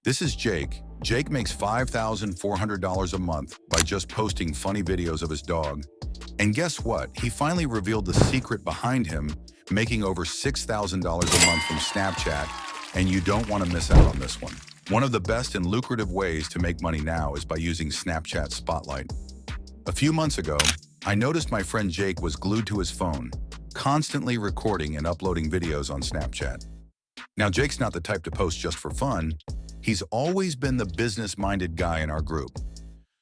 This is Jake. Jake makes $5,400 a month by just posting funny videos of his dog. And guess what? He finally revealed the secret behind him making over $6,000 a month from Snapchat, and you don't want to miss out on this one. One of the best and lucrative ways to make money now is by using Snapchat Spotlight. A few months ago, I noticed my friend Jake was glued to his phone, constantly recording and uploading videos on Snapchat. Now, Jake's not the type to post just for fun. He's always been the business-minded guy in our group.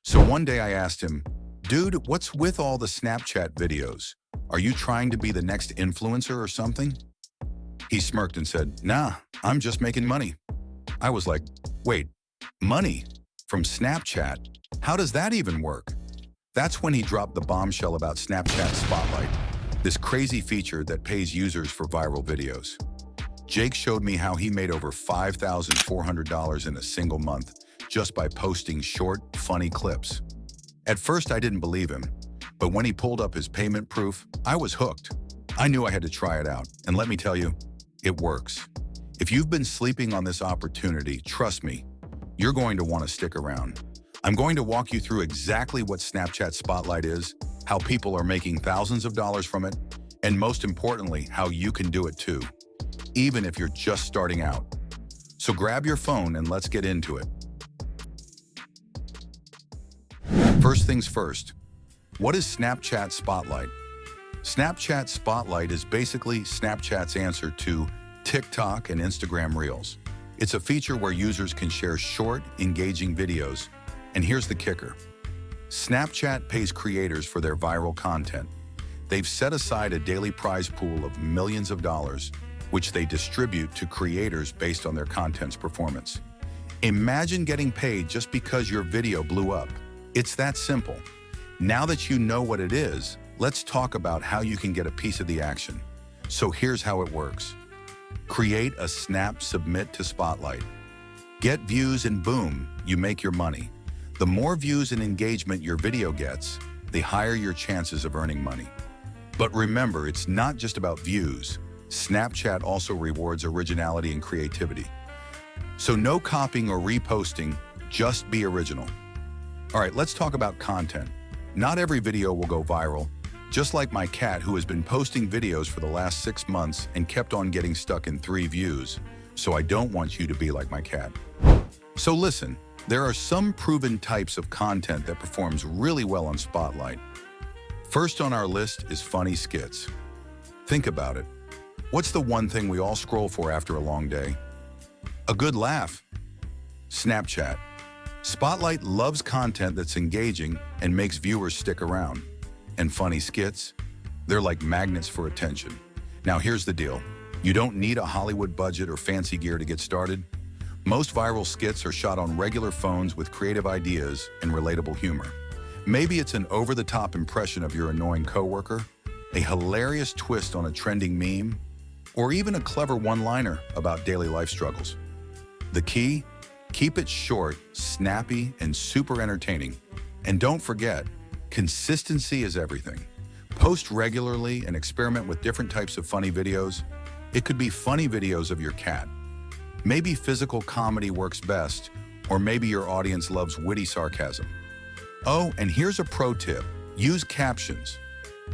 So one day I asked him, "Dude, what's with all the Snapchat videos? Are you trying to be the next influencer or something?" He smirked and said, "Nah, I'm just making money." I was like, "Wait, money? From Snapchat? How does that even work?" That's when he dropped the bombshell about Snapchat Spotlight, this crazy feature that pays users for viral videos. Jake showed me how he made over $5,400 in a single month just by posting short, funny clips. At first, I didn't believe him, but when he pulled up his payment proof, I was hooked. I knew I had to try it out, and let me tell you, it works. If you've been sleeping on this opportunity, trust me, you're going to want to stick around. I'm going to walk you through exactly what Snapchat Spotlight is, how people are making thousands of dollars from it, and most importantly, how you can do it too, even if you're just starting out. So grab your phone and let's get into it. First things first, what is Snapchat Spotlight? Snapchat Spotlight is basically Snapchat's answer to TikTok and Instagram Reels. It's a feature where users can share short, engaging videos. And here's the kicker. Snapchat pays creators for their viral content. They've set aside a daily prize pool of millions of dollars, which they distribute to creators based on their content's performance. Imagine getting paid just because your video blew up. It's that simple. Now that you know what it is, let's talk about how you can get a piece of the action. So here's how it works. Create a Snap Submit to Spotlight. Get views and boom, you make your money. The more views and engagement your video gets, the higher your chances of earning money. But remember, it's not just about views. Snapchat also rewards originality and creativity. So no copying or reposting, just be original. All right, let's talk about content. Not every video will go viral, just like my cat who has been posting videos for the last 6 months and kept on getting stuck in 3 views. So I don't want you to be like my cat. So listen, there are some proven types of content that performs really well on Spotlight. First on our list is funny skits. Think about it. What's the one thing we all scroll for after a long day? A good laugh. Snapchat. Spotlight loves content that's engaging and makes viewers stick around. And funny skits? They're like magnets for attention. Now here's the deal. You don't need a Hollywood budget or fancy gear to get started. Most viral skits are shot on regular phones with creative ideas and relatable humor. Maybe it's an over-the-top impression of your annoying coworker, a hilarious twist on a trending meme, or even a clever one-liner about daily life struggles. The key? Keep it short, snappy, and super entertaining. And don't forget, consistency is everything. Post regularly and experiment with different types of funny videos. It could be funny videos of your cat. Maybe physical comedy works best, or maybe your audience loves witty sarcasm. Oh, and here's a pro tip. Use captions.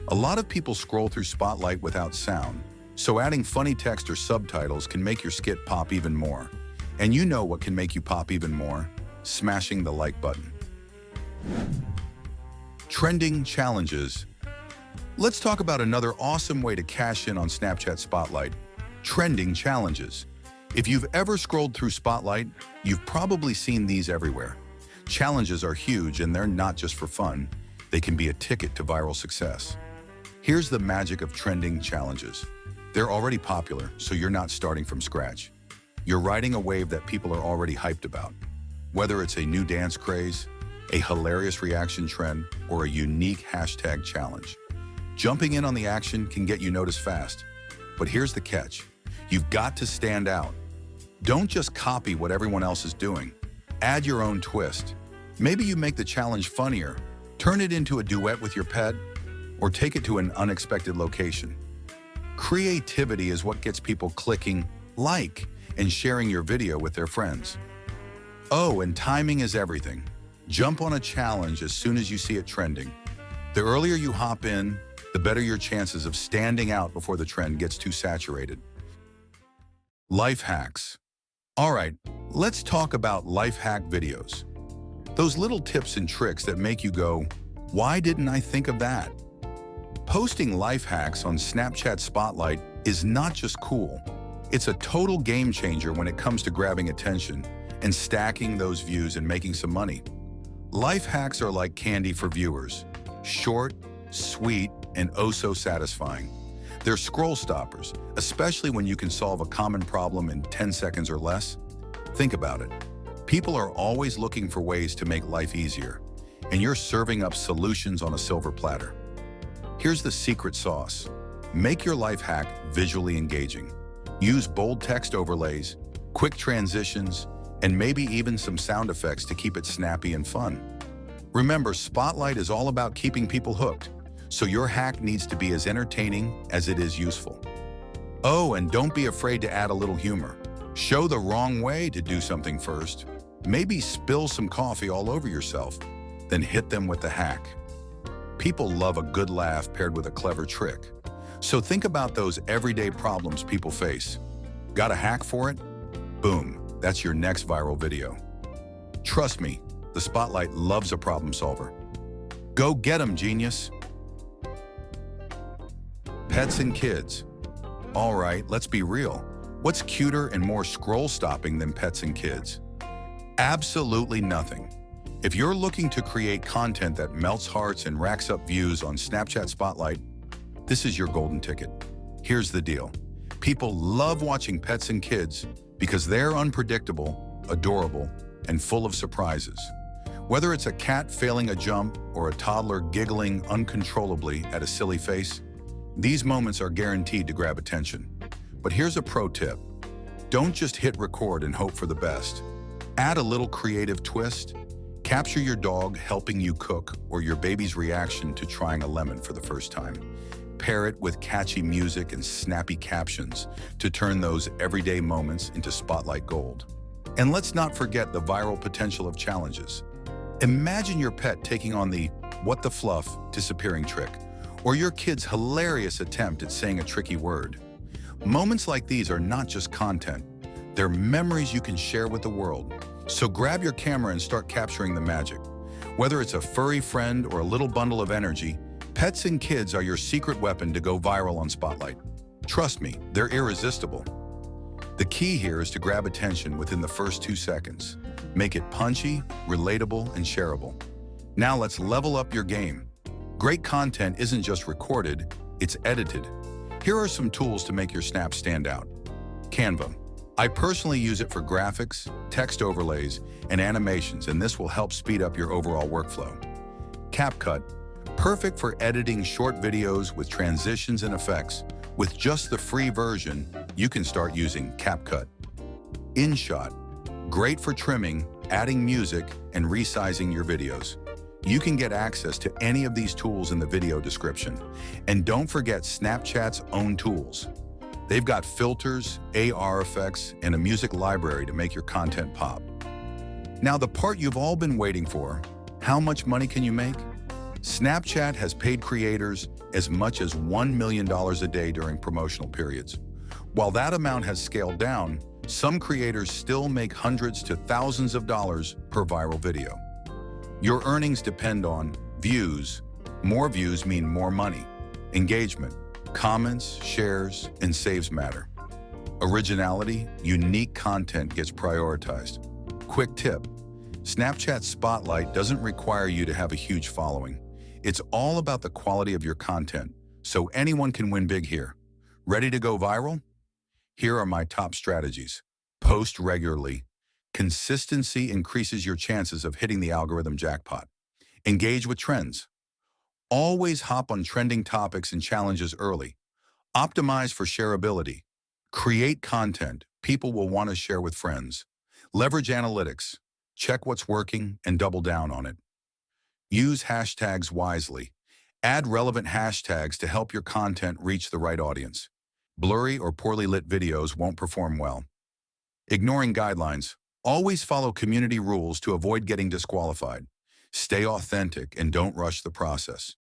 A lot of people scroll through Spotlight without sound, so adding funny text or subtitles can make your skit pop even more. And you know what can make you pop even more? Smashing the like button. Trending challenges. Let's talk about another awesome way to cash in on Snapchat Spotlight. Trending challenges. If you've ever scrolled through Spotlight, you've probably seen these everywhere. Challenges are huge and they're not just for fun. They can be a ticket to viral success. Here's the magic of trending challenges. They're already popular, so you're not starting from scratch. You're riding a wave that people are already hyped about. Whether it's a new dance craze, a hilarious reaction trend, or a unique hashtag challenge. Jumping in on the action can get you noticed fast. But here's the catch. You've got to stand out. Don't just copy what everyone else is doing. Add your own twist. Maybe you make the challenge funnier, turn it into a duet with your pet, or take it to an unexpected location. Creativity is what gets people clicking like and sharing your video with their friends. Oh, and timing is everything. Jump on a challenge as soon as you see it trending. The earlier you hop in, the better your chances of standing out before the trend gets too saturated. Life hacks. All right, let's talk about life hack videos. Those little tips and tricks that make you go, why didn't I think of that? Posting life hacks on Snapchat Spotlight is not just cool. It's a total game changer when it comes to grabbing attention and stacking those views and making some money. Life hacks are like candy for viewers. Short, sweet, and oh so satisfying. They're scroll stoppers, especially when you can solve a common problem in 10 seconds or less. Think about it. People are always looking for ways to make life easier, and you're serving up solutions on a silver platter. Here's the secret sauce. Make your life hack visually engaging. Use bold text overlays, quick transitions, and maybe even some sound effects to keep it snappy and fun. Remember, Spotlight is all about keeping people hooked, so your hack needs to be as entertaining as it is useful. Oh, and don't be afraid to add a little humor. Show the wrong way to do something first. Maybe spill some coffee all over yourself, then hit them with the hack. People love a good laugh paired with a clever trick. So think about those everyday problems people face. Got a hack for it? Boom, that's your next viral video. Trust me, the Spotlight loves a problem solver. Go get 'em, genius! Pets and kids. All right, let's be real. What's cuter and more scroll-stopping than pets and kids? Absolutely nothing. If you're looking to create content that melts hearts and racks up views on Snapchat Spotlight, this is your golden ticket. Here's the deal. People love watching pets and kids because they're unpredictable, adorable, and full of surprises. Whether it's a cat failing a jump or a toddler giggling uncontrollably at a silly face, these moments are guaranteed to grab attention. But here's a pro tip. Don't just hit record and hope for the best. Add a little creative twist. Capture your dog helping you cook or your baby's reaction to trying a lemon for the first time. Pair it with catchy music and snappy captions to turn those everyday moments into Spotlight gold. And let's not forget the viral potential of challenges. Imagine your pet taking on the "what the fluff" disappearing trick, or your kid's hilarious attempt at saying a tricky word. Moments like these are not just content, they're memories you can share with the world. So grab your camera and start capturing the magic. Whether it's a furry friend or a little bundle of energy, pets and kids are your secret weapon to go viral on Spotlight. Trust me, they're irresistible. The key here is to grab attention within the first 2 seconds. Make it punchy, relatable, and shareable. Now let's level up your game. Great content isn't just recorded, it's edited. Here are some tools to make your snaps stand out. Canva. I personally use it for graphics, text overlays, and animations, and this will help speed up your overall workflow. CapCut. Perfect for editing short videos with transitions and effects. With just the free version, you can start using CapCut. InShot. Great for trimming, adding music, and resizing your videos. You can get access to any of these tools in the video description. And don't forget Snapchat's own tools. They've got filters, AR effects, and a music library to make your content pop. Now the part you've all been waiting for, how much money can you make? Snapchat has paid creators as much as $1 million a day during promotional periods. While that amount has scaled down, some creators still make hundreds to thousands of dollars per viral video. Your earnings depend on views. More views mean more money. Engagement, comments, shares, and saves matter. Originality, unique content gets prioritized. Quick tip, Snapchat Spotlight doesn't require you to have a huge following. It's all about the quality of your content, so anyone can win big here. Ready to go viral? Here are my top strategies. Post regularly. Consistency increases your chances of hitting the algorithm jackpot. Engage with trends. Always hop on trending topics and challenges early. Optimize for shareability. Create content people will want to share with friends. Leverage analytics. Check what's working and double down on it. Use hashtags wisely. Add relevant hashtags to help your content reach the right audience. Blurry or poorly lit videos won't perform well. Ignoring guidelines. Always follow community rules to avoid getting disqualified. Stay authentic and don't rush the process.